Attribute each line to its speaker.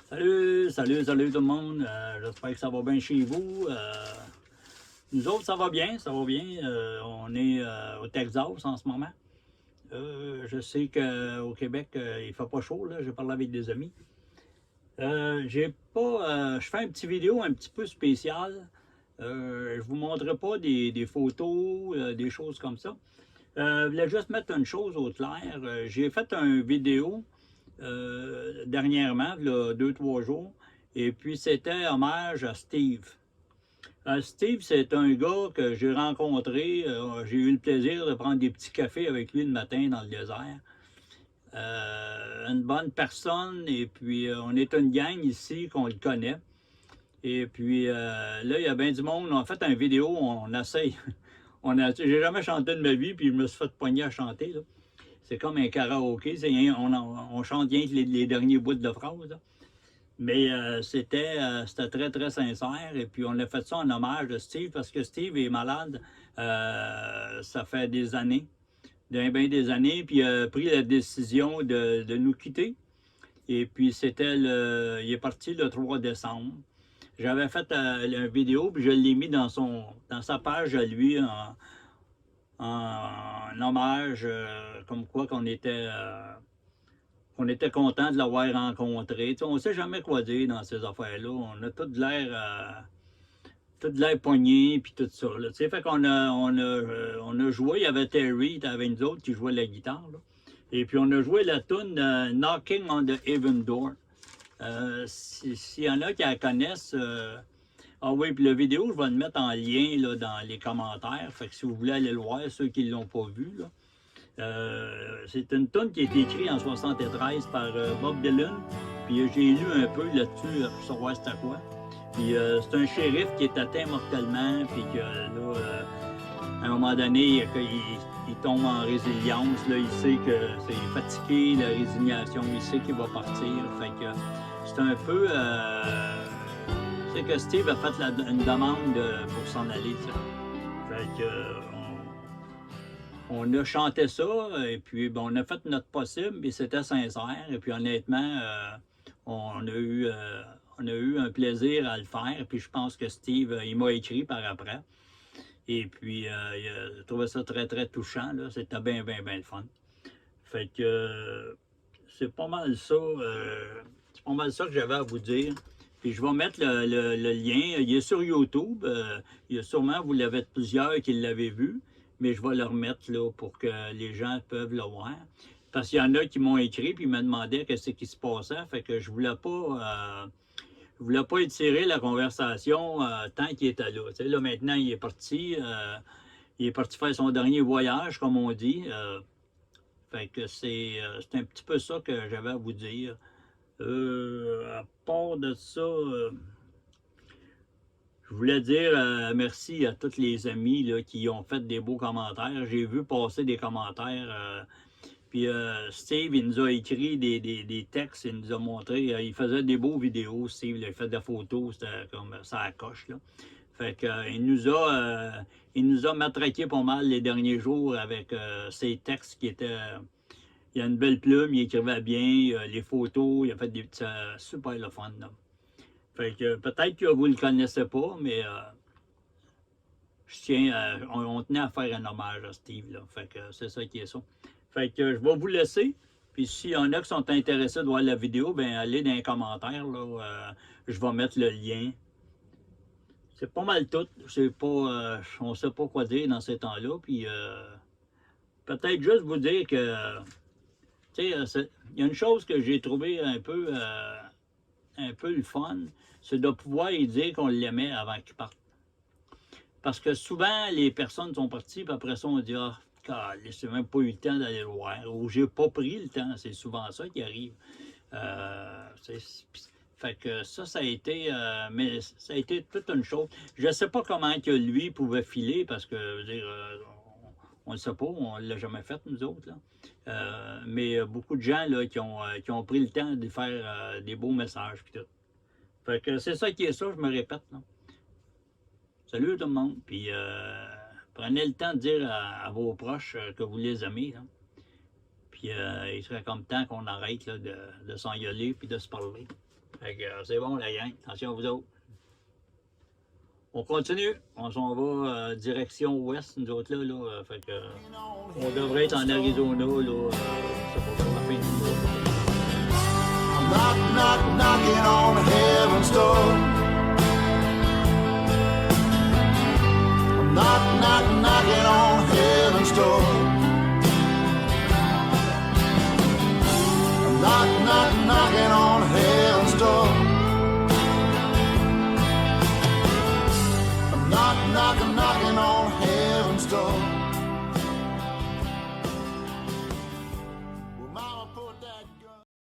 Speaker 1: Salut tout le monde. J'espère que ça va bien chez vous. Nous autres, ça va bien, ça va bien. On est au Texas en ce moment. Je sais qu'au Québec, il fait pas chaud, là. J'ai parlé avec des amis. J'ai pas. Je fais une petite vidéo un petit peu spéciale. Je vous montrerai pas des photos, des choses comme ça. Je voulais juste mettre une chose au clair. J'ai fait une vidéo dernièrement, il y a 2-3 jours, et puis c'était hommage à Steve. Steve, c'est un gars que j'ai rencontré. J'ai eu le plaisir de prendre des petits cafés avec lui le matin dans le désert. Une bonne personne, et puis on est une gang ici qu'on le connaît. Et puis là, il y a bien du monde. On a fait une vidéo, on essaye. J'ai jamais chanté de ma vie, puis je me suis fait pogner à chanter, là. C'est comme un karaoké. On chante rien que les derniers bouts de phrases, là. Mais c'était très, très sincère. Et puis, on a fait ça en hommage de Steve parce que Steve est malade. Ça fait des années, bien des années. Puis, il a pris la décision de nous quitter. Et puis, il est parti le 3 décembre. J'avais fait une vidéo, puis je l'ai mis dans sa page à lui en hommage, comme quoi qu'on était content de l'avoir rencontré. Tu sais, on ne sait jamais quoi dire dans ces affaires-là. On a tout de l'air pogné, puis tout ça. Là. Tu sais, fait on a joué. Il y avait Terry, il y avait nous autres qui jouaient la guitare. Là. Et puis on a joué la tune Knocking on the Heaven Door. S'il y en a qui la connaissent, ah oui, puis la vidéo, je vais le mettre en lien là, dans les commentaires. Fait que si vous voulez aller le voir, ceux qui ne l'ont pas vu, là. C'est une tune qui a été écrite en 73 par Bob Dylan. Puis j'ai lu un peu là-dessus pour savoir c'était quoi. Puis c'est un shérif qui est atteint mortellement. Puis que là, à un moment donné, il tombe en résilience. Là, il sait que c'est fatigué, la résignation. Il sait qu'il va partir. Fait que c'est un peu. C'est que Steve a fait une demande pour s'en aller. T'sais. Fait que. On a chanté ça, et puis bon, on a fait notre possible, et c'était sincère. Et puis honnêtement, on a eu un plaisir à le faire. Puis je pense que Steve, il m'a écrit par après. Et puis, il a trouvé ça très, très touchant. Là. C'était bien, bien, bien le fun. Fait que c'est pas mal ça. C'est pas mal ça que j'avais à vous dire. Puis je vais mettre le lien. Il est sur YouTube. Il y a sûrement, vous l'avez plusieurs qui l'avaient vu. Mais je vais le remettre là pour que les gens peuvent le voir. Parce qu'il y en a qui m'ont écrit puis ils me demandaient qu'est-ce qui se passait. Fait que je voulais pas étirer la conversation tant qu'il était là. Tu sais, là, maintenant, il est parti faire son dernier voyage, comme on dit. Fait que c'est un petit peu ça que j'avais à vous dire. À part de ça, je voulais dire merci à tous les amis là, qui ont fait des beaux commentaires. J'ai vu passer des commentaires. Puis Steve, il nous a écrit des textes, il nous a montré. Il faisait des beaux vidéos, Steve. Là, il fait des photos, c'était comme ça à coche. Là. Fait que, il nous a matraqué pas mal les derniers jours avec ses textes qui étaient. Il a une belle plume, il écrivait bien, les photos, il a fait des petits super le fun. Là. Fait que peut-être que vous ne le connaissez pas, mais je tiens on tenait à faire un hommage à Steve. Là. Fait que c'est ça qui est ça. Fait que je vais vous laisser. Puis s'il y en a qui sont intéressés de voir la vidéo, ben allez dans les commentaires. Là, je vais mettre le lien. C'est pas mal tout. C'est pas, on ne sait pas quoi dire dans ces temps-là. Puis peut-être juste vous dire que tu sais, il y a une chose que j'ai trouvé un peu le fun, c'est de pouvoir y dire qu'on l'aimait avant qu'il parte. Parce que souvent, les personnes sont parties, puis après ça, on dit ah, j'ai même pas eu le temps d'aller le voir, ou j'ai pas pris le temps. C'est souvent ça qui arrive. Fait que ça a été, mais ça a été toute une chose. Je ne sais pas comment que lui pouvait filer, parce que, je veux dire, on ne le sait pas, on ne l'a jamais fait, nous autres. Là. Mais beaucoup de gens là, qui ont pris le temps de faire des beaux messages. Puis tout. Fait que c'est ça qui est ça, je me répète. Là. Salut tout le monde. Puis prenez le temps de dire à vos proches que vous les aimez. Là. Puis il serait comme temps qu'on arrête là, de s'engueuler puis de se parler. Fait que c'est bon, la gang. Attention à vous autres. On continue. On s'en va direction ouest, nous autres, là. Fait que, on devrait être en Arizona, là. C'est pour la fin du mois.
Speaker 2: I'm knocking on heaven's door. I'm knocking on heaven's door. I'm knocking on heaven's door. I'm knocking